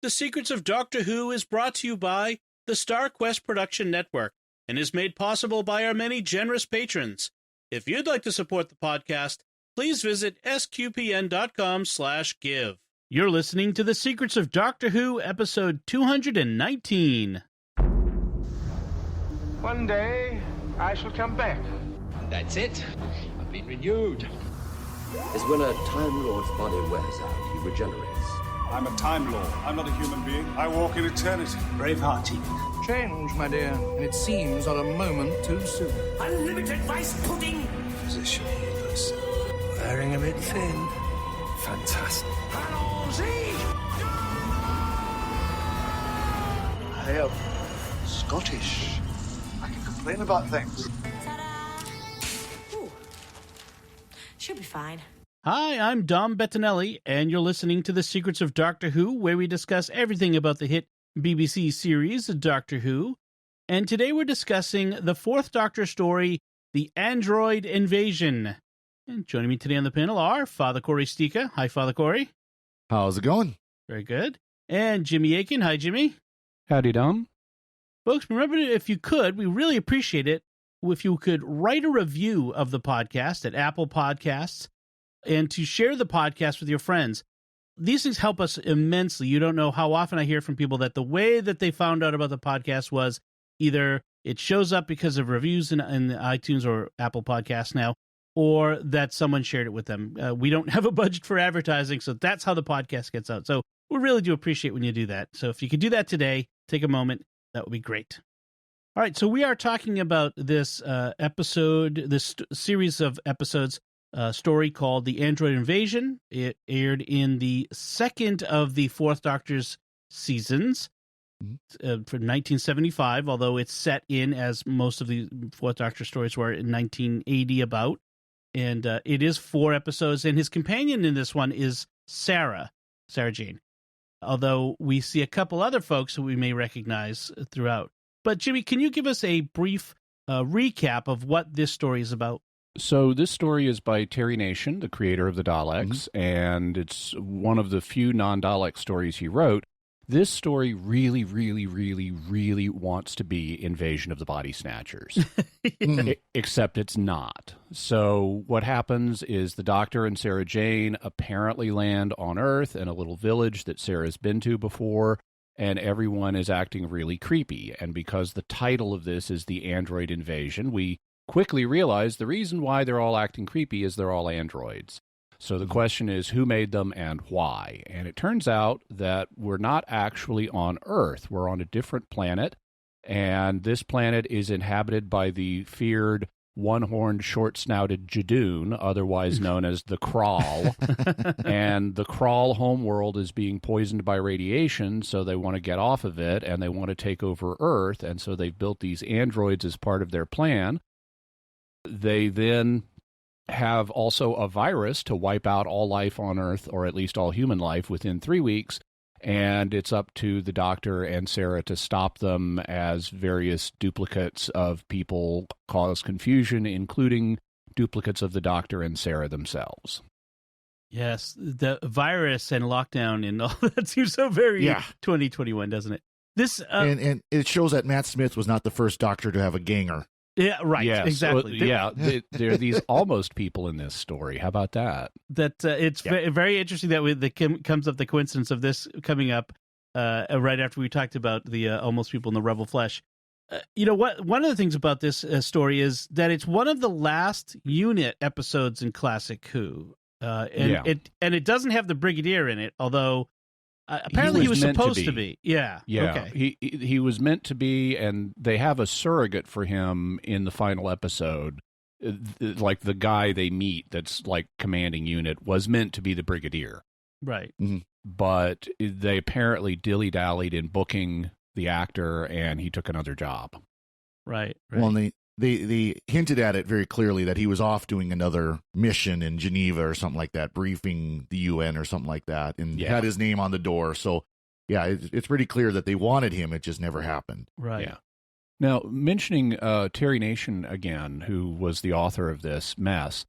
The Secrets of Doctor Who is brought to you by the Star Quest Production Network and is made possible by our many generous patrons. If you'd like to support the podcast, please visit sqpn.com/give. You're listening to The Secrets of Doctor Who, episode 219. One day, I shall come back. That's it. I've been renewed. Is when a Time Lord's body wears out, he regenerates. I'm a Time Lord. I'm not a human being. I walk in eternity. Braveheart. Change, my dear, and it seems not a moment too soon. Unlimited rice pudding. Physician healers. Wearing a bit thin. Fantastic. I am Scottish. I can complain about things. Ta-da! Ooh. Should be fine. Hi, I'm Dom Bettinelli, and you're listening to The Secrets of Doctor Who, where we discuss everything about the hit BBC series Doctor Who. And today we're discussing the Fourth Doctor story, The Android Invasion. And joining me today on the panel are Father Corey Stika. Hi, Father Corey. How's it going? Very good. And Jimmy Aiken. Hi, Jimmy. Howdy, Dom. Folks, remember, if you could, we really appreciate it if you could write a review of the podcast at Apple Podcasts and to share the podcast with your friends. These things help us immensely. You don't know how often I hear from people that the way that they found out about the podcast was either it shows up because of reviews in iTunes or Apple Podcasts now, or that someone shared it with them. We don't have a budget for advertising, so that's how the podcast gets out. So we really do appreciate when you do that. So if you could do that today, take a moment, that would be great. All right, so we are talking about this episode, this series of episodes, story called The Android Invasion. It aired in the second of the Fourth Doctor's seasons for 1975, although it's set in, as most of the Fourth Doctor stories were, in 1980 about. And it is 4 episodes, and his companion in this one is Sarah Jane. Although we see a couple other folks who we may recognize throughout. But Jimmy, can you give us a brief recap of what this story is about? So this story is by Terry Nation, the creator of the Daleks, and it's one of the few non-Dalek stories he wrote. This story really, really, really, really wants to be Invasion of the Body Snatchers, except it's not. So what happens is the Doctor and Sarah Jane apparently land on Earth in a little village that Sarah's been to before, and everyone is acting really creepy. And because the title of this is The Android Invasion, we quickly realize the reason why they're all acting creepy is they're all androids. So the question is, who made them and why? And it turns out that we're not actually on Earth. We're on a different planet, and this planet is inhabited by the feared one-horned, short-snouted Jadoon, otherwise known as the Kraal. And the Kraal homeworld is being poisoned by radiation, so they want to get off of it, and they want to take over Earth, and so they've built these androids as part of their plan. They then have also a virus to wipe out all life on Earth, or at least all human life, within 3 weeks, and it's up to the Doctor and Sarah to stop them as various duplicates of people cause confusion, including duplicates of the Doctor and Sarah themselves. Yes, the virus and lockdown and all that seems so very 2021, doesn't it? This and it shows that Matt Smith was not the first Doctor to have a ganger. Yeah, right. Yes. Exactly. There are these almost people in this story. How about that? It's very interesting that comes up the coincidence of this coming up right after we talked about the almost people in the Rebel Flesh. You know what? One of the things about this story is that it's one of the last unit episodes in Classic Who, and it doesn't have the Brigadier in it, although. Apparently he was supposed to be. Yeah. Okay. He was meant to be, and they have a surrogate for him in the final episode. Like the guy they meet that's like commanding unit was meant to be the Brigadier. Right. Mm-hmm. But they apparently dilly-dallied in booking the actor, and he took another job. Right. Well, and they hinted at it very clearly that he was off doing another mission in Geneva or something like that, briefing the UN or something like that, and had his name on the door. So, yeah, it's pretty clear that they wanted him. It just never happened. Right. Yeah. Now, mentioning Terry Nation again, who was the author of this mess,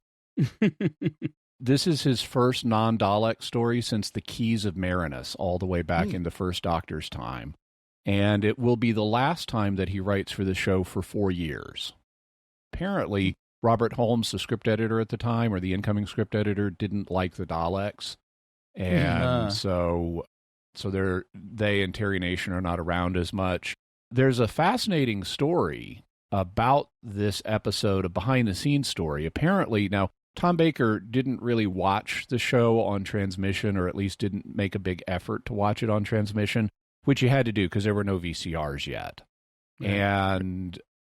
This is his first non-Dalek story since the Keys of Marinus, all the way back in the first Doctor's time. And it will be the last time that he writes for the show for 4 years. Apparently, Robert Holmes, the script editor at the time, or the incoming script editor, didn't like the Daleks. And so they and Terry Nation are not around as much. There's a fascinating story about this episode, a behind-the-scenes story. Apparently, now, Tom Baker didn't really watch the show on transmission, or at least didn't make a big effort to watch it on transmission, which you had to do because there were no VCRs yet. Yeah.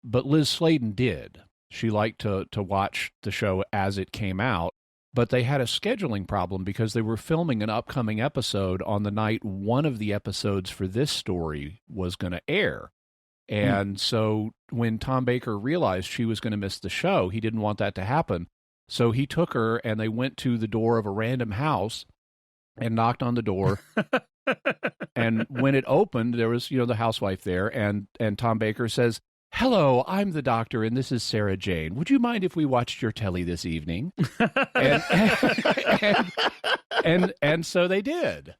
But Liz Sladen did. She liked to watch the show as it came out, but they had a scheduling problem because they were filming an upcoming episode on the night one of the episodes for this story was going to air. And so when Tom Baker realized she was going to miss the show, he didn't want that to happen. So he took her and they went to the door of a random house and knocked on the door. And when it opened, there was, the housewife there. And Tom Baker says, "Hello, I'm the doctor, and this is Sarah Jane. Would you mind if we watched your telly this evening?" and so they did.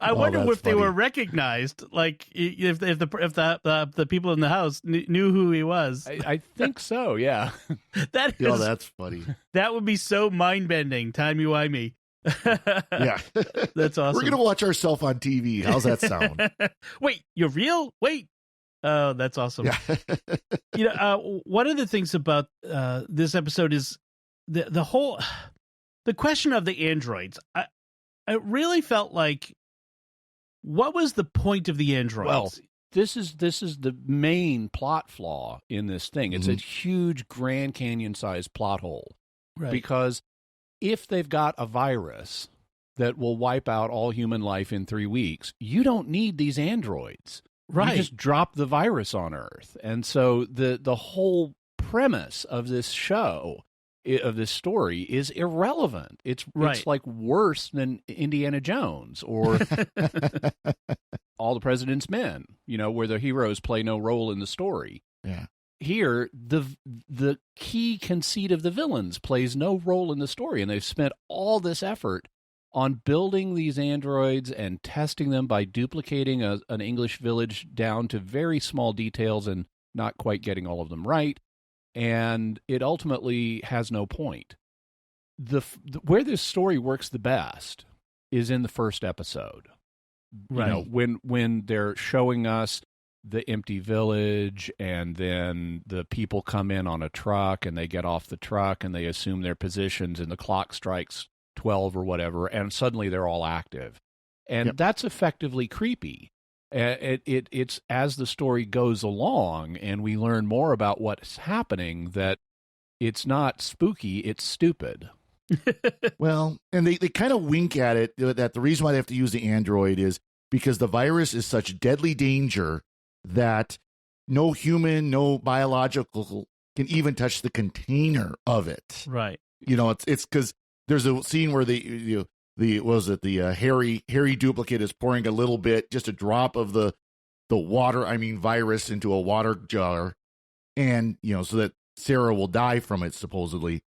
I wonder if they were recognized, like if the people in the house knew who he was. I think so. Yeah. That's funny. That would be so mind bending. Timey-wimey. Yeah. That's awesome. We're gonna watch ourselves on TV. How's that sound? Wait, you're real? Wait. Oh, that's awesome. Yeah. One of the things about this episode is the question of the androids. I really felt like, what was the point of the androids? Well, this is the main plot flaw in this thing. It's a huge Grand Canyon-sized plot hole. Right. Because if they've got a virus that will wipe out all human life in 3 weeks, you don't need these androids. Right. You just drop the virus on Earth. And so the whole premise of this show, of this story, is irrelevant. It's like worse than Indiana Jones or All the President's Men, where the heroes play no role in the story. Yeah. Here, the key conceit of the villains plays no role in the story, and they've spent all this effort on building these androids and testing them by duplicating an English village down to very small details and not quite getting all of them right. And it ultimately has no point. Where this story works the best is in the first episode. Right. When they're showing us the empty village, and then the people come in on a truck and they get off the truck and they assume their positions and the clock strikes 12 or whatever, and suddenly they're all active. And that's effectively creepy. It's as the story goes along and we learn more about what's happening that it's not spooky, it's stupid. Well, and they kind of wink at it, that the reason why they have to use the android is because the virus is such deadly danger that no human, no biological can even touch the container of it. Right. It's because there's a scene where the hairy duplicate is pouring a little bit, just a drop of the water, virus into a water jar, and so that Sarah will die from it supposedly.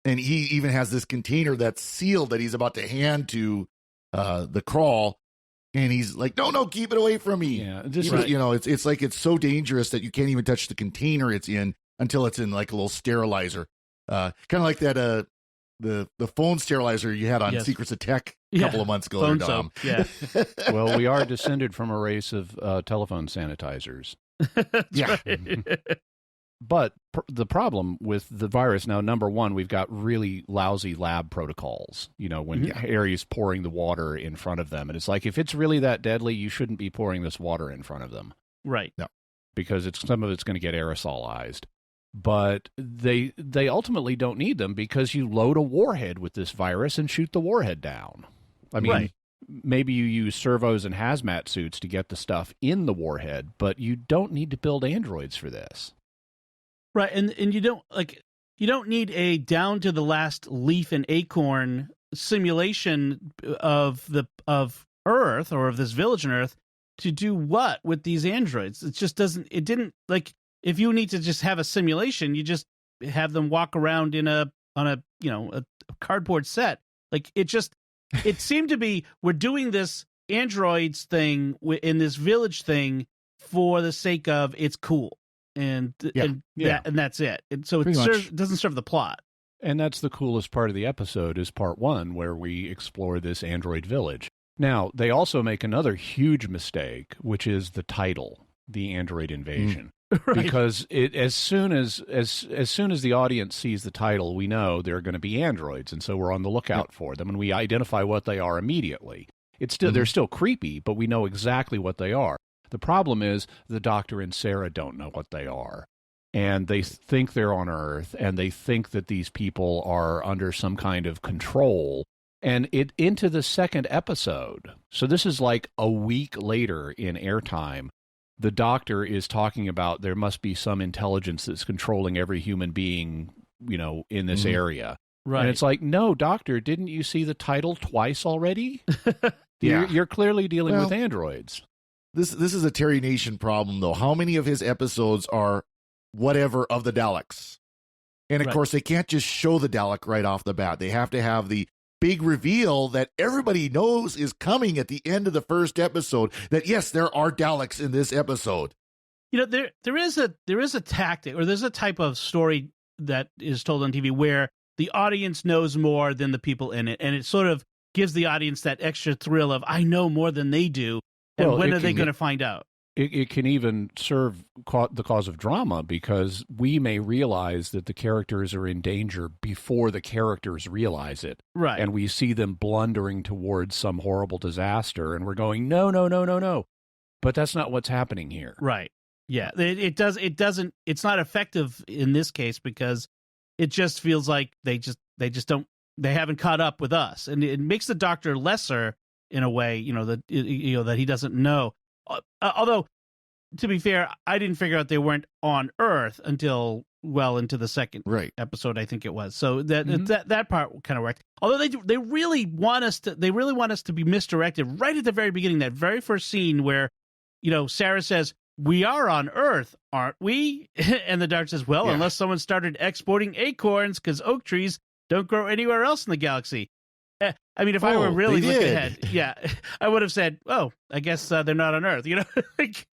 And he even has this container that's sealed that he's about to hand to the crawl. And he's like, no, keep it away from me. Yeah, it's like it's so dangerous that you can't even touch the container it's in until it's in like a little sterilizer. Kind of like that the phone sterilizer you had on Secrets of Tech a couple of months ago. Phone soap. Yeah. Well, we are descended from a race of telephone sanitizers. Yeah. Right. But the problem with the virus now, number one, we've got really lousy lab protocols, when Harry's pouring the water in front of them. And it's like, if it's really that deadly, you shouldn't be pouring this water in front of them. Right. No. Because some of it's going to get aerosolized. But they ultimately don't need them because you load a warhead with this virus and shoot the warhead down. Maybe you use servos and hazmat suits to get the stuff in the warhead, but you don't need to build androids for this. Right, and you don't need a down to the last leaf and acorn simulation of Earth, or of this village on Earth, to do what with these androids? If you need to just have a simulation, you just have them walk around on a cardboard set. Like it seemed to be, we're doing this androids thing in this village thing for the sake of it's cool, and that's it. And so it doesn't serve the plot. And that's the coolest part of the episode is part 1, where we explore this android village. Now, they also make another huge mistake, which is the title, The Android Invasion. Right. Because as soon as the audience sees the title, we know they're going to be androids, and so we're on the lookout for them, and we identify what they are immediately. It's still they're still creepy, but we know exactly what they are. The problem is the Doctor and Sarah don't know what they are. And they think they're on Earth, and they think that these people are under some kind of control. And into the second episode, so this is like a week later in airtime, the Doctor is talking about there must be some intelligence that's controlling every human being, in this area. Right. And it's like, no, Doctor, didn't you see the title twice already? You're clearly dealing with androids. This is a Terry Nation problem, though. How many of his episodes are whatever of the Daleks? And, of course, they can't just show the Dalek right off the bat. They have to have the big reveal that everybody knows is coming at the end of the first episode, that, yes, there are Daleks in this episode. There is a tactic, or there's a type of story that is told on TV where the audience knows more than the people in it, and it sort of gives the audience that extra thrill of, I know more than they do, and when are they going to find out? It can even serve the cause of drama, because we may realize that the characters are in danger before the characters realize it. Right. And we see them blundering towards some horrible disaster, and we're going, no. But that's not what's happening here. Right. Yeah. It's not effective in this case, because it just feels like they haven't caught up with us. And it makes the Doctor lesser in a way, that he doesn't know. Although, to be fair, I didn't figure out they weren't on Earth until well into the second episode, I think it was. So that part kind of worked. Although they really want us to be misdirected right at the very beginning, that very first scene where, Sarah says, "We are on Earth, aren't we?" And the Doctor says, "Well, unless someone started exporting acorns, because oak trees don't grow anywhere else in the galaxy." I mean, if I were really looking ahead, I would have said, "Oh, I guess they're not on Earth." Like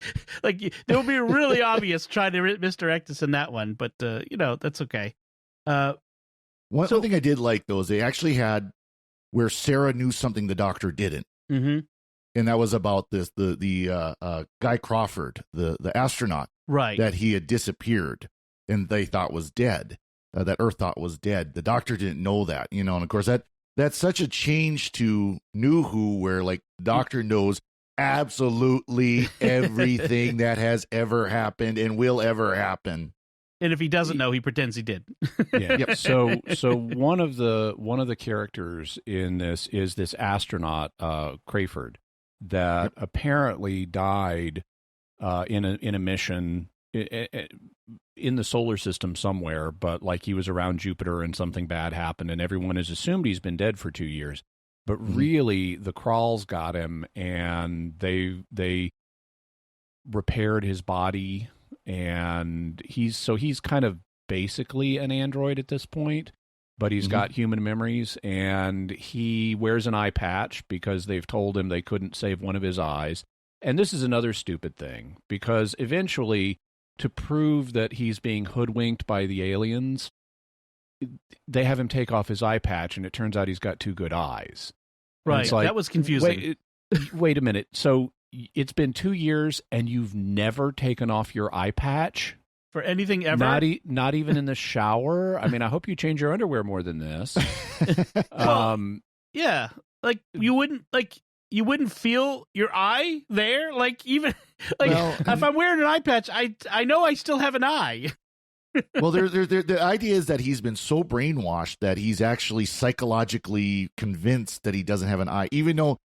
it would be really obvious trying to misdirect us in that one, but that's okay. One thing I did like, though, is they actually had where Sarah knew something the Doctor didn't, and that was about the Guy Crawford, the astronaut, that he had disappeared, and they thought was dead. That Earth thought was dead. The Doctor didn't know that, and of course that's such a change to New Who, where like the Doctor knows absolutely everything that has ever happened and will ever happen. And if he doesn't know, he pretends he did. Yeah. Yep. So one of the characters in this is this astronaut, Crayford, that apparently died in a mission in the solar system somewhere, but like he was around Jupiter and something bad happened, and everyone has assumed he's been dead for 2 years. But really, the Kralls got him, and they repaired his body, and he's kind of basically an android at this point, but he's got human memories, and he wears an eye patch because they've told him they couldn't save one of his eyes. And this is another stupid thing, because eventually, to prove that he's being hoodwinked by the aliens, they have him take off his eye patch, and it turns out he's got 2 good eyes. Right, like, that was confusing. Wait a minute. So it's been 2 years, and you've never taken off your eye patch? For anything ever? Not even in the shower? I mean, I hope you change your underwear more than this. Yeah, like you wouldn't feel your eye there, if I'm wearing an eye patch, I know I still have an eye. Well, the idea is that he's been so brainwashed that he's actually psychologically convinced that he doesn't have an eye, even though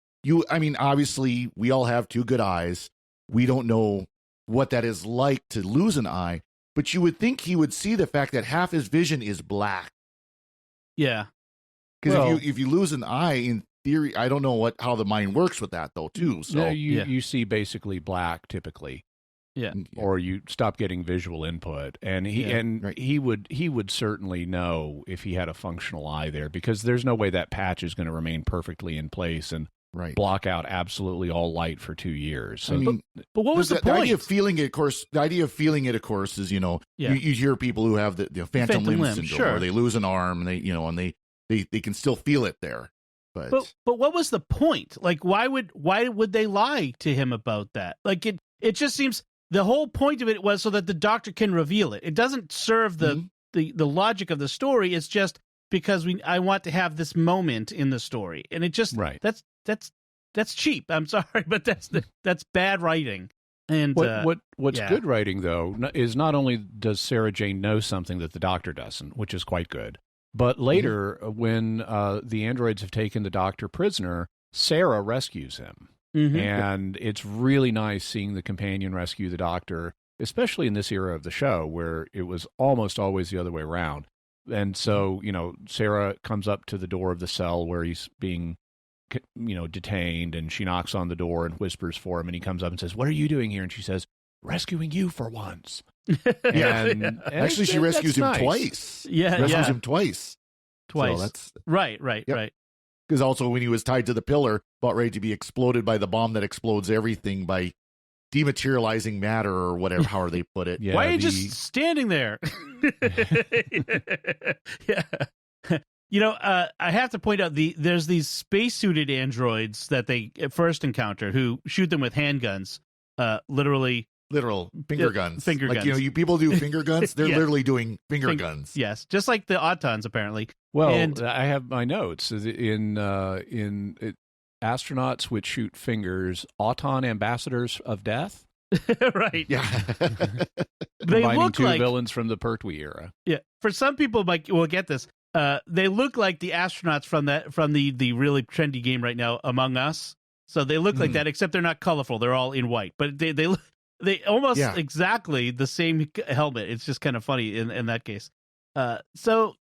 obviously we all have 2 good eyes. We don't know what that is like to lose an eye, but you would think he would see the fact that half his vision is black. Yeah, because if you lose an eye, in theory, I don't know how the mind works with that though, too. So you see basically black typically. Yeah. or you stop getting visual input. And he would certainly know if he had a functional eye there, because there's no way that patch is going to remain perfectly in place and block out absolutely all light for 2 years. So, I mean, but what was the point? The idea of feeling it, of course, is, you hear people who have the phantom limb syndrome, sure, where they lose an arm and they can still feel it there. But what was the point? Like, why would they lie to him about that? Like, it just seems the whole point of it was so that the doctor can reveal it. It doesn't serve the logic of the story. It's just because I want to have this moment in the story, and it just that's cheap. I'm sorry, but that's bad writing. And what's good writing, though, is not only does Sarah Jane know something that the doctor doesn't, which is quite good, but later when the androids have taken the doctor prisoner, Sarah rescues him. And it's really nice seeing the companion rescue the doctor, especially in this era of the show where it was almost always the other way around. And so, Sarah comes up to the door of the cell where he's being detained, and she knocks on the door and whispers for him, and he comes up and says, "What are you doing here?" And she says, "Rescuing you for once." And actually, she rescues him nice. Twice. Yeah, rescues him twice. So that's right. Because also when he was tied to the pillar, about ready to be exploded by the bomb that explodes everything by dematerializing matter, or whatever, however they put it. Why are you just standing there? Yeah. I have to point out there's these spacesuited androids that they at first encounter who shoot them with handguns, literal finger guns. Finger guns. You people do finger guns. They're literally doing finger guns. Yes, just like the Autons apparently. Well, I have my notes in astronauts which shoot fingers, Auton ambassadors of death. Right. Yeah. They combining look two like villains from the Pertwee era. Yeah. For some people, will get this. They look like the astronauts from the really trendy game right now, Among Us. So they look like that, except they're not colorful. They're all in white, but they almost exactly the same helmet. It's just kind of funny in that case. Also,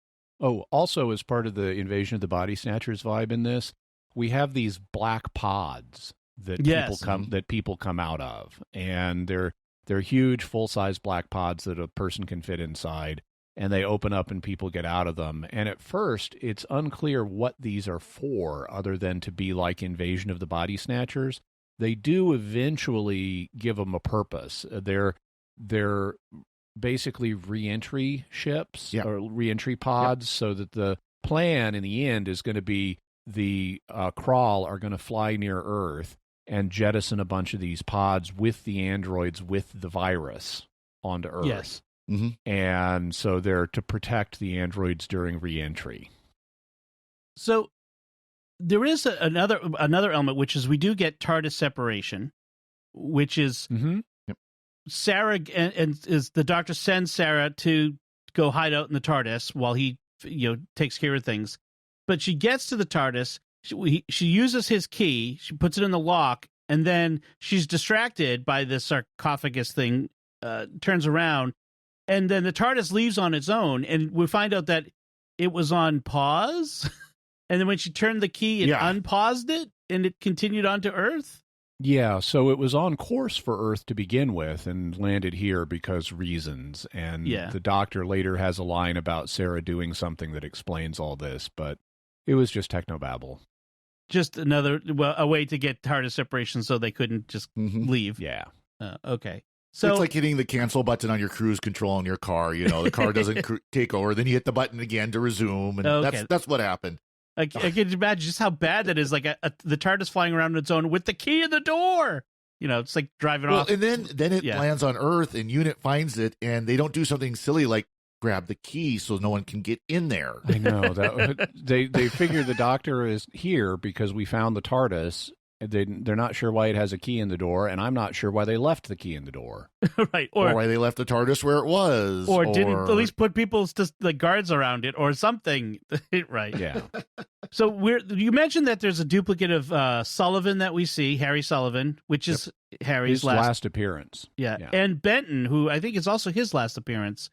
as part of the Invasion of the Body Snatchers vibe in this, we have these black pods that people come out of, and they're huge, full-size black pods that a person can fit inside. And they open up and people get out of them. And at first, it's unclear what these are for, other than to be like Invasion of the Body Snatchers. They do eventually give them a purpose. They're basically reentry ships or reentry pods, so that the plan in the end is going to be the Crawl are going to fly near Earth and jettison a bunch of these pods with the androids with the virus onto Earth. Yes. And so they're to protect the androids during reentry. So there is another element, which is we do get TARDIS separation, which is Sarah and is the doctor sends Sarah to go hide out in the TARDIS while he takes care of things. But she gets to the TARDIS, she uses his key, she puts it in the lock, and then she's distracted by this sarcophagus thing, turns around. And then the TARDIS leaves on its own, and we find out that it was on pause. And then when she turned the key, it unpaused it, and it continued on to Earth. Yeah, so it was on course for Earth to begin with and landed here because reasons. And the doctor later has a line about Sarah doing something that explains all this, but it was just technobabble. Just a way to get TARDIS separation so they couldn't just leave. Yeah. Okay. So it's like hitting the cancel button on your cruise control in your car. The car doesn't take over. Then you hit the button again to resume, and that's what happened. I can imagine just how bad that is. Like the TARDIS flying around on its own with the key in the door. It's like driving off. And then it lands on Earth, and Unit finds it, and they don't do something silly like grab the key so no one can get in there. I know that they figure the doctor is here because we found the TARDIS. They're not sure why it has a key in the door, and I'm not sure why they left the key in the door. Right. Or why they left the TARDIS where it was. Or didn't at least put people's guards around it or something. Right. Yeah. So you mentioned that there's a duplicate of Sullivan that we see, Harry Sullivan, which is Harry's his last appearance. Yeah. And Benton, who I think is also his last appearance.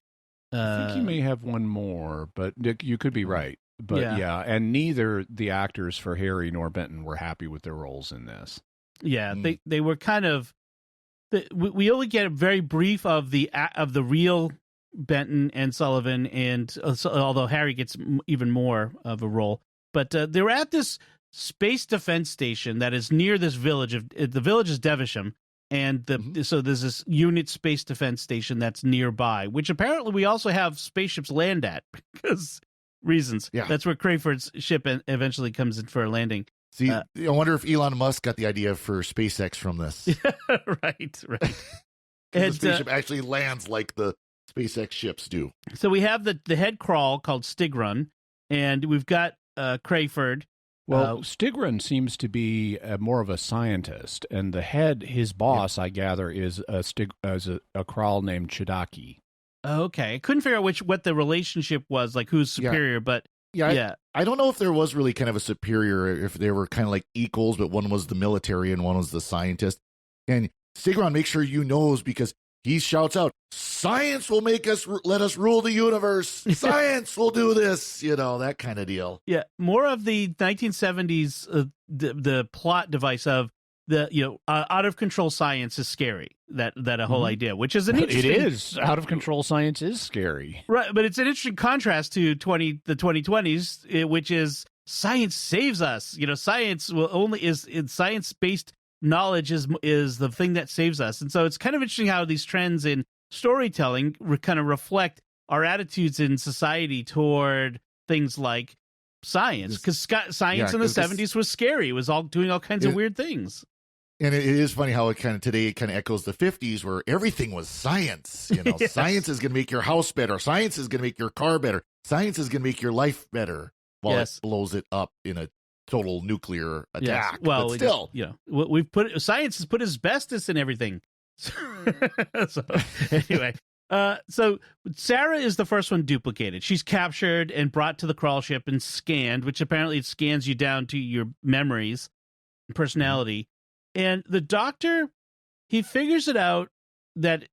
I think he may have one more, but you could be right. But and neither the actors for Harry nor Benton were happy with their roles in this. Yeah, they were kind of we only get a very brief of the real Benton and Sullivan, and although Harry gets even more of a role, but they were at this space defense station that is near this village. The village is Devisham, and so there's this unit space defense station that's nearby, which apparently we also have spaceships land at because reasons. Yeah, that's where Crayford's ship eventually comes in for a landing. See, I wonder if Elon Musk got the idea for SpaceX from this. Right. And the spaceship actually lands like the SpaceX ships do. So we have the head crawl called Stigrun, and we've got Crayford. Well, Stigrun seems to be more of a scientist, and the head, his boss, I gather, is a crawl named Chidaki. Okay, I couldn't figure out what the relationship was, like who's superior, but yeah. I don't know if there was really kind of a superior, if they were kind of like equals, but one was the military and one was the scientist. And Stigrun makes sure you knows because he shouts out, "Science will let us rule the universe. Science will do this," that kind of deal. Yeah, more of the 1970s, the plot device of the out of control science is scary. That a whole idea, which is an interesting. It is out of control science is scary, right? But it's an interesting contrast to the 2020s, which is science saves us. Science is science based. Knowledge is the thing that saves us. And so it's kind of interesting how these trends in storytelling kind of reflect our attitudes in society toward things like science, because science in the 70s was scary. It was all doing all kinds of weird things. And it is funny how today it kind of echoes the 50s where everything was science. Yes. Science is going to make your house better. Science is going to make your car better. Science is going to make your life better while it blows it up in a total nuclear attack. Yes. Well, but still, science has put asbestos in everything. So anyway, so Sarah is the first one duplicated. She's captured and brought to the crawl ship and scanned, which apparently it scans you down to your memories and personality. And the doctor, he figures it out that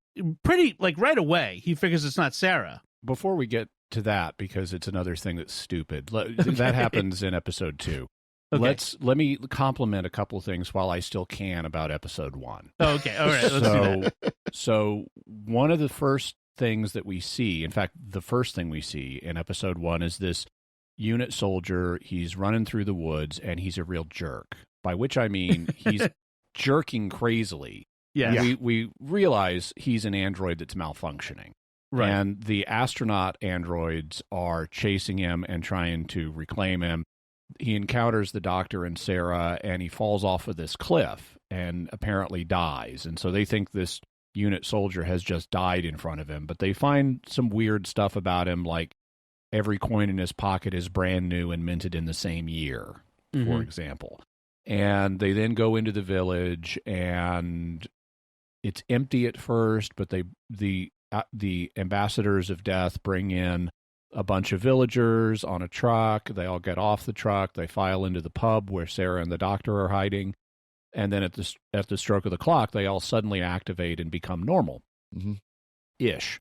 pretty right away. He figures it's not Sarah. Before we get to that, because it's another thing that's stupid. That happens in episode 2. Okay. Let me compliment a couple things while I still can about episode 1. Oh, okay, all right, let's do that. So one of the first things that we see, in fact, the first thing we see in episode 1 is this unit soldier. He's running through the woods, and he's a real jerk, by which I mean he's jerking crazily. Yeah. We realize he's an android that's malfunctioning. Right. And the astronaut androids are chasing him and trying to reclaim him. He encounters the doctor and Sarah, and he falls off of this cliff and apparently dies. And so they think this unit soldier has just died in front of him, but they find some weird stuff about him, like every coin in his pocket is brand new and minted in the same year, for example. And they then go into the village, and it's empty at first, but the ambassadors of death bring in a bunch of villagers on a truck. They all get off the truck. They file into the pub where Sarah and the doctor are hiding. And then at the stroke of the clock, they all suddenly activate and become normal. Ish.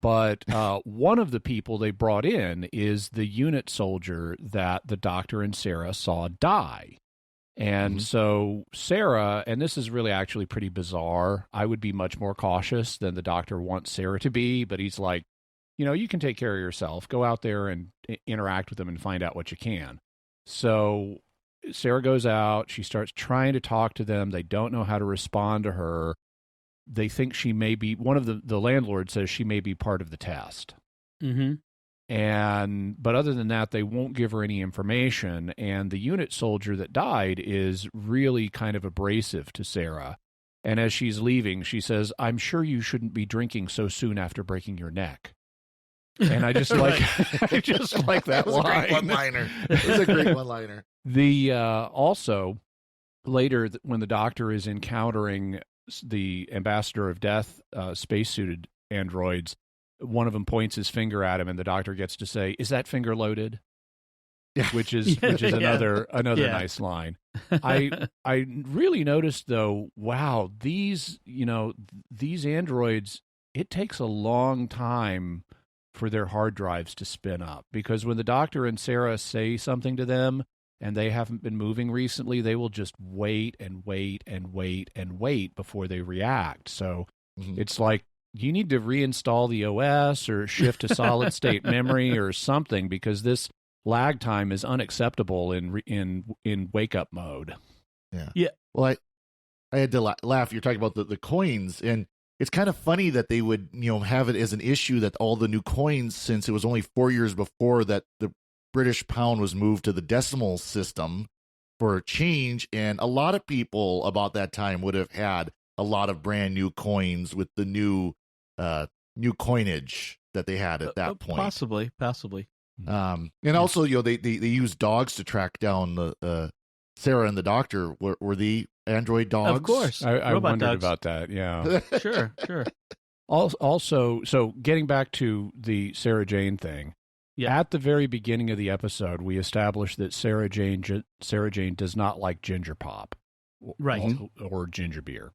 But one of the people they brought in is the unit soldier that the doctor and Sarah saw die. And so Sarah, and this is really actually pretty bizarre, I would be much more cautious than the doctor wants Sarah to be, but he's like, you can take care of yourself. Go out there and interact with them and find out what you can. So Sarah goes out. She starts trying to talk to them. They don't know how to respond to her. They think she may be, one of the landlord says she may be part of the test. But other than that, they won't give her any information. And the unit soldier that died is really kind of abrasive to Sarah. And as she's leaving, she says, "I'm sure you shouldn't be drinking so soon after breaking your neck." And I just like, I just like that line. A great one-liner. It was a great one-liner. Also, later when the doctor is encountering the ambassador of death, spacesuited androids, one of them points his finger at him, and the doctor gets to say, "Is that finger loaded?" Which is another nice line. I really noticed though, wow, these androids, it takes a long time for their hard drives to spin up, because when the doctor and Sarah say something to them, and they haven't been moving recently, they will just wait and wait and wait and wait before they react. So it's like you need to reinstall the OS or shift to solid state memory or something, because this lag time is unacceptable in wake up mode. Yeah. Well, I had to laugh. You're talking about the coins, and it's kind of funny that they would, have it as an issue that all the new coins, since it was only 4 years before that the British pound was moved to the decimal system for change, and a lot of people about that time would have had a lot of brand new coins with the new coinage that they had at that point. Possibly. And also, they use dogs to track down the Sarah and the doctor. Were the android dogs? Of course. I wondered dogs. about that. Yeah. Sure. Also, so getting back to the Sarah Jane thing, at the very beginning of the episode, we established that Sarah Jane does not like ginger pop, right, or ginger beer,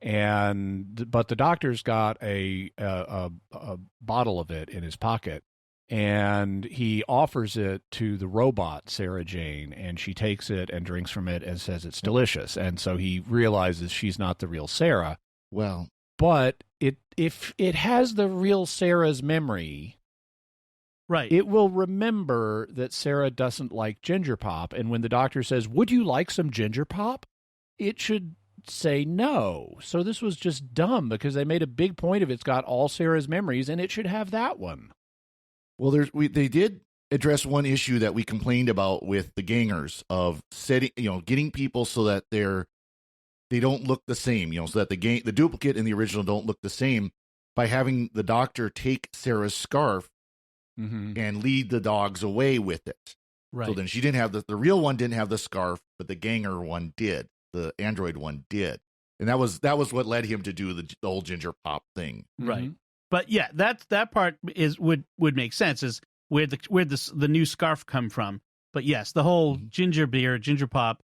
but the doctor's got a bottle of it in his pocket, and he offers it to the robot Sarah Jane, and she takes it and drinks from it and says it's delicious, and so he realizes she's not the real Sarah. Well, but if it has the real Sarah's memory, right, it will remember that Sarah doesn't like ginger pop, and when the doctor says, "Would you like some ginger pop?" it should say no. So this was just dumb, because they made a big point of it's got all Sarah's memories, and it should have that one. Well, they did address one issue that we complained about with the gangers of setting, getting people so that they don't look the same, so that the duplicate and the original don't look the same, by having the doctor take Sarah's scarf and lead the dogs away with it. Right. So then she didn't have the real one didn't have the scarf, but the ganger one did. The android one did. And that was what led him to do the whole ginger pop thing. Right. But yeah, that part would make sense, is where the new scarf come from. But yes, the whole ginger beer, ginger pop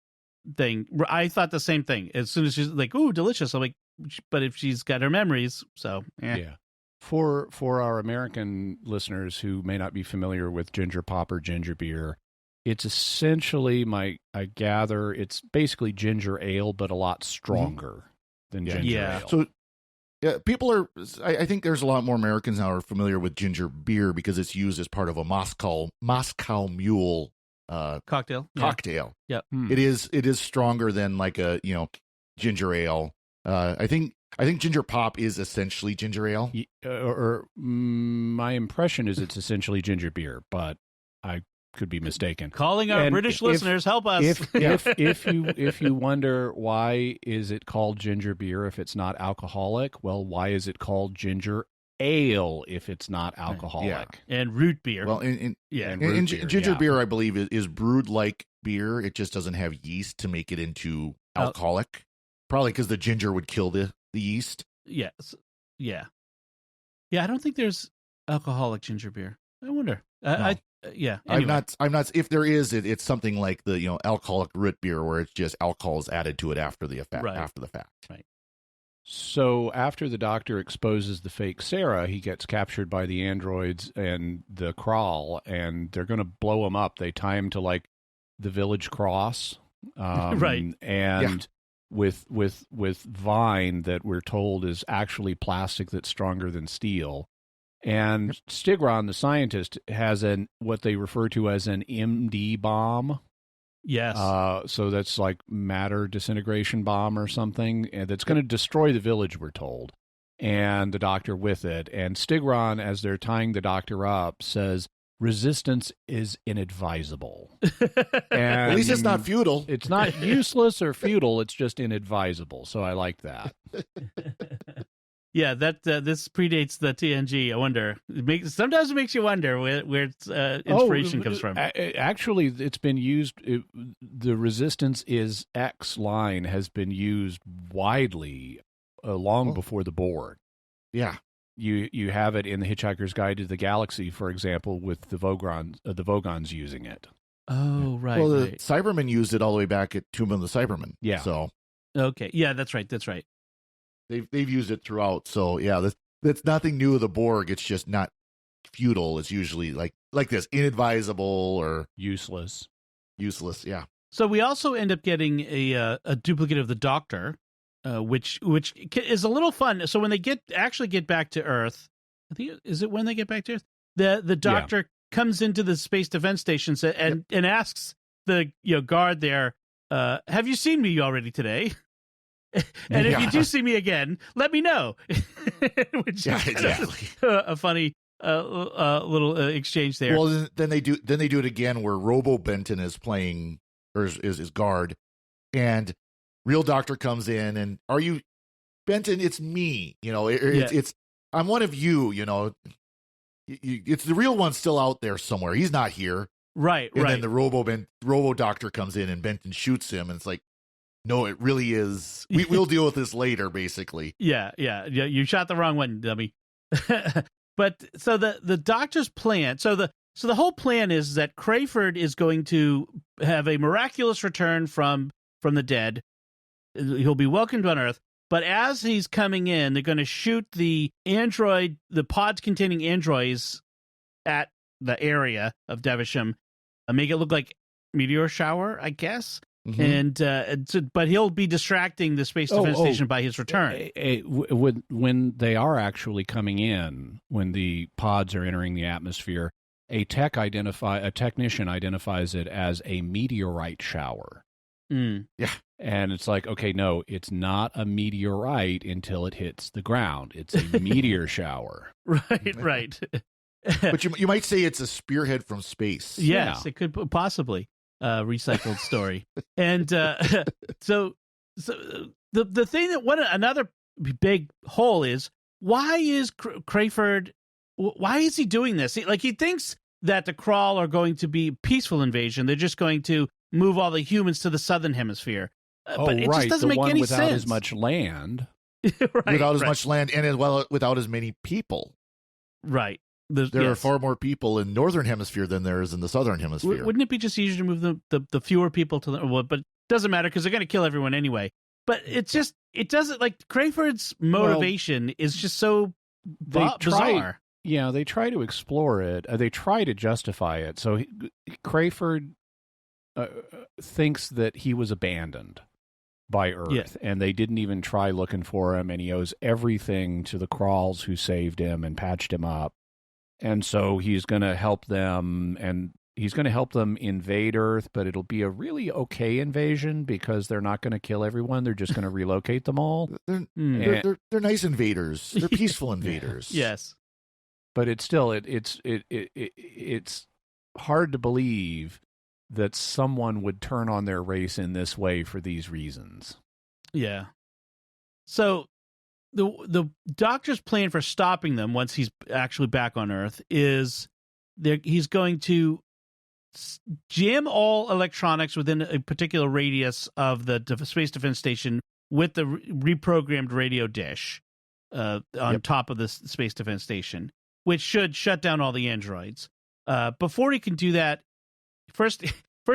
thing, I thought the same thing. As soon as she's like, "Ooh, delicious," I'm like, but if she's got her memories, so yeah. For our American listeners who may not be familiar with ginger pop or ginger beer, it's essentially, I gather, it's basically ginger ale, but a lot stronger than ginger ale. So people are, I think there's a lot more Americans now are familiar with ginger beer because it's used as part of a Moscow Mule cocktail. Yep. It is stronger than like a ginger ale. I think ginger pop is essentially ginger ale. My impression is it's essentially ginger beer, but I could be mistaken. Calling our British listeners, help us. If you wonder why is it called ginger beer if it's not alcoholic, well, why is it called ginger ale if it's not alcoholic? Yeah. And root beer. Well, ginger beer, I believe, is brewed like beer. It just doesn't have yeast to make it into alcoholic. Probably because the ginger would kill the yeast. Yes. Yeah. I don't think there's alcoholic ginger beer. I wonder. No. Anyway. I'm not. If there is, it's something like the alcoholic root beer where it's just alcohol is added to it after the fact. Right. So after the doctor exposes the fake Sarah, he gets captured by the androids and the Crawl, and they're going to blow him up. They tie him to like the village cross, right? And with vine that we're told is actually plastic that's stronger than steel. And Stigron, the scientist, has what they refer to as an MD bomb. Yes. So that's like matter disintegration bomb or something, and that's going to destroy the village, we're told. And the doctor with it. And Stigron, as they're tying the doctor up, says, "Resistance is inadvisable." And at least it's not futile. It's not useless or futile. It's just inadvisable. So I like that. Yeah, that this predates the TNG. I wonder. Sometimes it makes you wonder where its inspiration comes from. Actually, it's been used. The "Resistance is X" line has been used widely long before the Borg. Yeah, you have it in the Hitchhiker's Guide to the Galaxy, for example, with the Vogons using it. Oh, right. Well, the Cybermen used it all the way back at Tomb of the Cybermen. Yeah. So okay, yeah, that's right. They've used it throughout, so yeah, that's nothing new of the Borg. It's just not futile. It's usually like this, inadvisable or useless. useless. Yeah. So we also end up getting a duplicate of the Doctor, which is a little fun. So when they actually get back to Earth, I think is it when they get back to Earth, the Doctor comes into the Space Defense Station and asks the guard there, "Have you seen me already today? And if you do see me again, let me know." Which is exactly. a funny little exchange there. Well, then they do it again where Robo Benton is playing or is guard, and real Doctor comes in and, "Are you Benton? It's me. It's I'm one of you. It's the real one still out there somewhere. He's not here." Right. And then the Robo Doctor comes in and Benton shoots him, and it's like, no, it really is. We'll deal with this later, basically. Yeah. You shot the wrong one, dummy. But so the Doctor's plan. So the whole plan is that Crayford is going to have a miraculous return from the dead. He'll be welcomed on Earth. But as he's coming in, they're going to shoot the pods containing androids at the area of Devisham, make it look like meteor shower, I guess. Mm-hmm. But he'll be distracting the Space Defense Station by his return. When they are actually coming in, when the pods are entering the atmosphere, a technician identifies it as a meteorite shower. Mm. Yeah. And it's like, okay, no, it's not a meteorite until it hits the ground. It's a meteor shower. Right. But you might say it's a spearhead from space. Yes, it could possibly recycled story. And so the thing another big hole is, why is Crayford? Why is he doing this? He thinks that the Krall are going to be peaceful invasion. They're just going to move all the humans to the southern hemisphere. But it just doesn't make any sense. Without as much land. Without as much land, and as well without as many people. Right. There are far more people in northern hemisphere than there is in the southern hemisphere. Wouldn't it be just easier to move the fewer people to the? But it doesn't matter because they're going to kill everyone anyway. But it doesn't, like, Crayford's motivation is just so bizarre. Yeah, they try to explore it. They try to justify it. So Crayford thinks that he was abandoned by Earth, and they didn't even try looking for him, and he owes everything to the Kralls who saved him and patched him up. And so he's going to help them, and he's going to help them invade Earth, but it'll be a really okay invasion because they're not going to kill everyone. They're just going to relocate them all. They're nice invaders. They're peaceful invaders. Yes. But it's still it's hard to believe that someone would turn on their race in this way for these reasons. Yeah. So the Doctor's plan for stopping them once he's actually back on Earth is he's going to jam all electronics within a particular radius of the Space Defense Station with the reprogrammed radio dish on top of the Space Defense Station, which should shut down all the androids. Before he can do that, first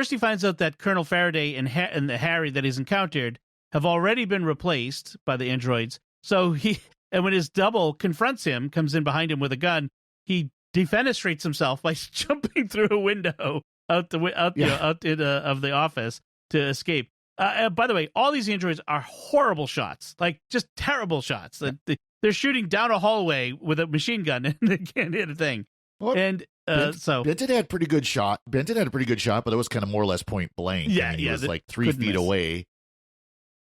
he finds out that Colonel Faraday and the Harry that he's encountered have already been replaced by the androids. So when his double confronts him, comes in behind him with a gun, he defenestrates himself by jumping through a window of the office to escape. By the way, all these androids are horrible shots, like just terrible shots. They're shooting down a hallway with a machine gun and they can't hit a thing. Well, and Benton had a pretty good shot. But it was kind of more or less point blank. Yeah, he was like 3 feet away.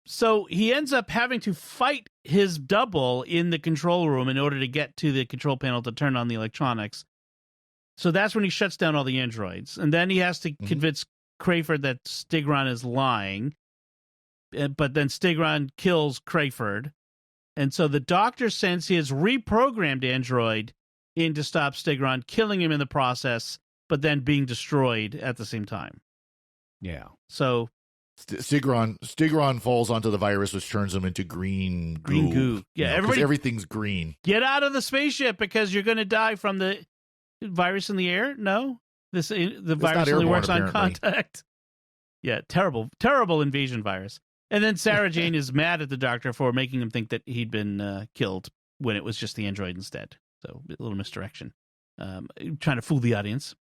So he ends up having to fight his double in the control room in order to get to the control panel to turn on the electronics. So that's when he shuts down all the androids. And then he has to convince Crayford that Stigron is lying. But then Stigron kills Crayford. And so the Doctor sends his reprogrammed android in to stop Stigron, killing him in the process, but then being destroyed at the same time. Yeah. So Stigron falls onto the virus, which turns him into green goo. Yeah, everything's green. Get out of the spaceship because you're going to die from the virus in the air. No, the virus only works on contact. Yeah, terrible invasion virus. And then Sarah Jane is mad at the Doctor for making him think that he'd been killed when it was just the android instead. So a little misdirection, trying to fool the audience.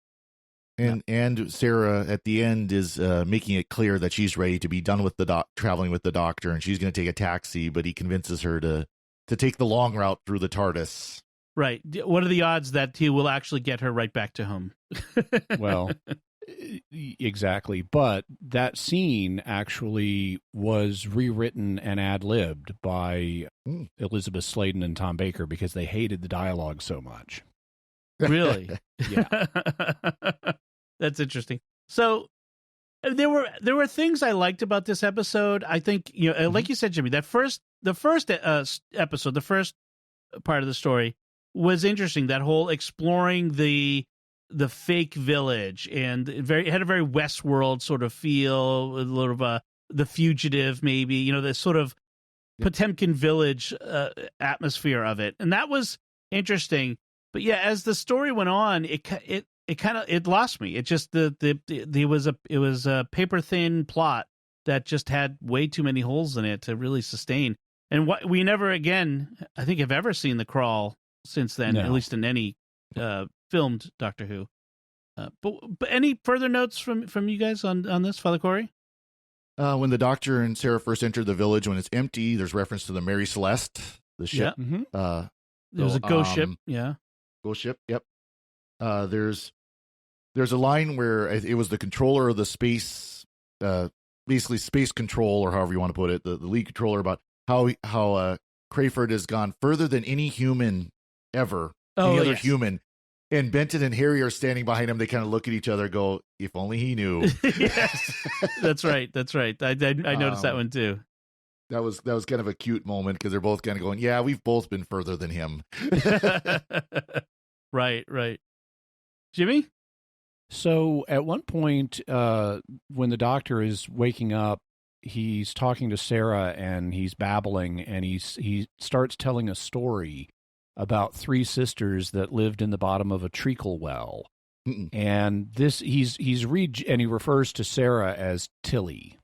And Sarah at the end is making it clear that she's ready to be done with the traveling with the Doctor, and she's going to take a taxi, but he convinces her to take the long route through the TARDIS. Right. What are the odds that he will actually get her right back to home? Well, exactly. But that scene actually was rewritten and ad-libbed by Elizabeth Sladen and Tom Baker because they hated the dialogue so much. Really? Yeah. That's interesting. So there were things I liked about this episode. I think, like you said, Jimmy, the first episode, the first part of the story was interesting. That whole exploring the fake village, and it had a very Westworld sort of feel, a little of The Fugitive, maybe, the sort of Potemkin village atmosphere of it, and that was interesting. But yeah, as the story went on, it kind of lost me. It just it was a paper thin plot that just had way too many holes in it to really sustain. And we never again, I think, have ever seen the crawl since then, at least in any filmed Doctor Who. But any further notes from you guys on this, Father Corey? When the Doctor and Sarah first enter the village, when it's empty, there's reference to the Mary Celeste, the ship. Yeah. Mm-hmm. There was a ghost ship. Yeah. Ghost ship. Yep. There's a line where it was the controller of the space, basically space control, or however you want to put it, the lead controller, about how Crayford has gone further than any human ever, any other human. And Benton and Harry are standing behind him. They kind of look at each other, go, "If only he knew." Yes, that's right. I noticed that one too. That was kind of a cute moment because they're both kind of going, "Yeah, we've both been further than him." Right. Jimmy? So at one point, when the Doctor is waking up, he's talking to Sarah and he's babbling, and he starts telling a story about three sisters that lived in the bottom of a treacle well. And he refers to Sarah as Tilly.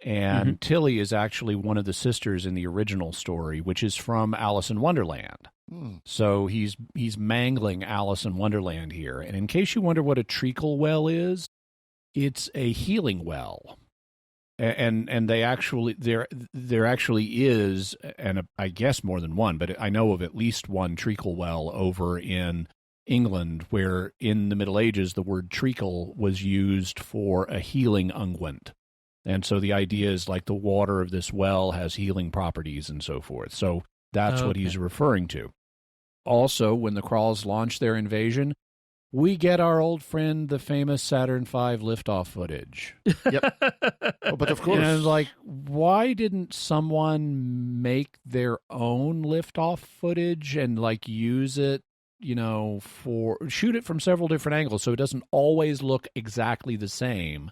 And Tilly is actually one of the sisters in the original story, which is from Alice in Wonderland. So he's mangling Alice in Wonderland here. And in case you wonder what a treacle well is, it's a healing well. And there actually is, and I guess more than one, but I know of at least one treacle well over in England, where in the Middle Ages the word treacle was used for a healing unguent. And so the idea is like the water of this well has healing properties and so forth. So that's what he's referring to. Also, when the Kralls launch their invasion, we get our old friend, the famous Saturn V liftoff footage. Yep. But of course. And like, why didn't someone make their own liftoff footage and like use it, shoot it from several different angles so it doesn't always look exactly the same?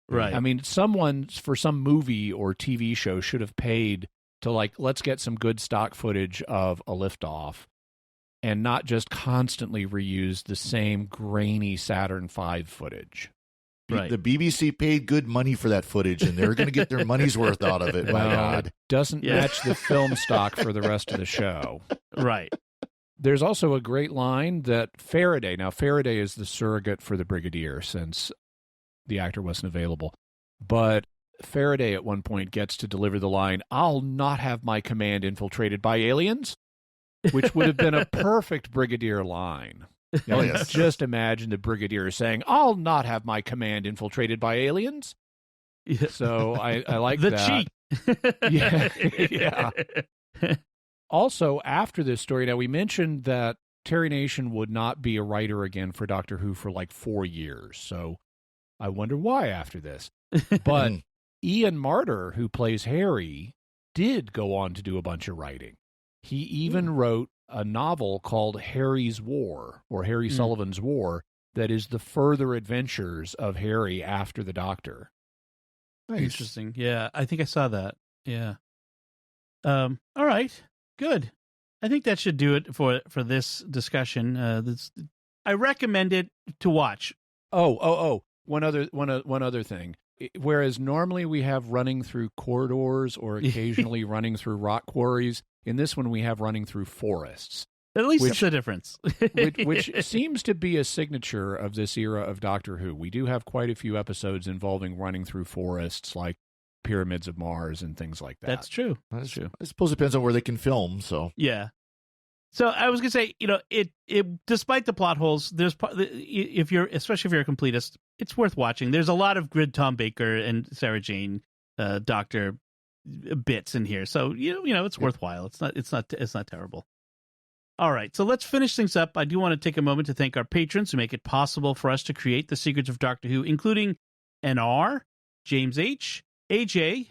Right. I mean, someone for some movie or TV show should have paid to let's get some good stock footage of a liftoff, and not just constantly reuse the same grainy Saturn V footage. Right. The BBC paid good money for that footage, and they're going to get their money's worth out of it. My God. It doesn't match the film stock for the rest of the show. Right. There's also a great line that Faraday is the surrogate for the Brigadier since the actor wasn't available. But Faraday at one point gets to deliver the line, "I'll not have my command infiltrated by aliens," which would have been a perfect Brigadier line. Yes. Just imagine the Brigadier saying, "I'll not have my command infiltrated by aliens." Yeah. So I like the that. cheat. Yeah. Also, after this story, now we mentioned that Terry Nation would not be a writer again for Doctor Who for 4 years. So I wonder why after this. But Ian Marter, who plays Harry, did go on to do a bunch of writing. He even wrote a novel called Harry's War, or Harry Sullivan's War, that is the further adventures of Harry after the Doctor. Nice. Interesting. Yeah, I think I saw that. Yeah. All right. Good. I think that should do it for this discussion. I recommend it to watch. Oh. One other thing. Whereas normally we have running through corridors or occasionally running through rock quarries, in this one we have running through forests. At least it's a difference. which seems to be a signature of this era of Doctor Who. We do have quite a few episodes involving running through forests like Pyramids of Mars and things like that. That's true. That's true. I suppose it depends on where they can film. So yeah. So I was gonna say, it despite the plot holes, especially if you're a completist, it's worth watching. There's a lot of good Tom Baker and Sarah Jane Doctor bits in here, so it's worthwhile. It's not terrible. All right, so let's finish things up. I do want to take a moment to thank our patrons who make it possible for us to create the Secrets of Doctor Who, including NR, James H, AJ,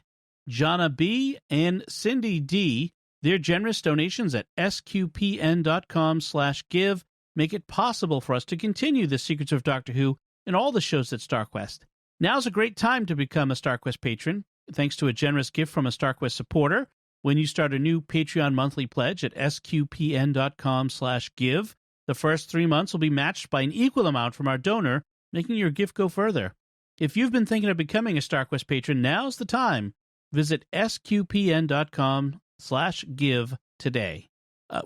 Jonna B, and Cindy D. Their generous donations at sqpn.com/give make it possible for us to continue the Secrets of Doctor Who and all the shows at StarQuest. Now's a great time to become a StarQuest patron, thanks to a generous gift from a StarQuest supporter. When you start a new Patreon monthly pledge at sqpn.com/give, the first 3 months will be matched by an equal amount from our donor, making your gift go further. If you've been thinking of becoming a StarQuest patron, now's the time. Visit sqpn.com/give today.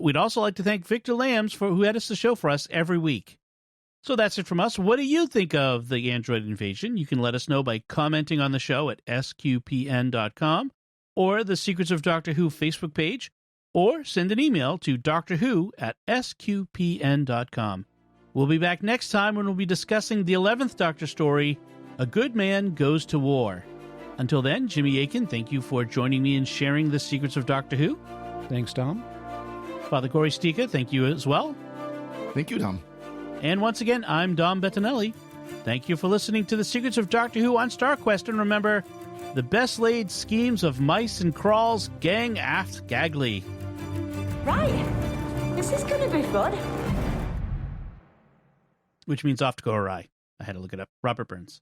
We'd also like to thank Victor Lambs who edits the show for us every week. So that's it from us. What do you think of the Android invasion? You can let us know by commenting on the show at sqpn.com or the Secrets of Doctor Who Facebook page, or send an email to drwho@sqpn.com. We'll be back next time when we'll be discussing the 11th Doctor story, A Good Man Goes to War. Until then, Jimmy Aiken, thank you for joining me and sharing the Secrets of Doctor Who. Thanks, Tom. Father Corey Stika, thank you as well. Thank you, Tom. And once again, I'm Dom Bettinelli. Thank you for listening to the Secrets of Doctor Who on StarQuest. And remember, the best laid schemes of mice and crawls gang aft Gagley. Right. This is going to be fun. Which means off to go awry. I had to look it up. Robert Burns.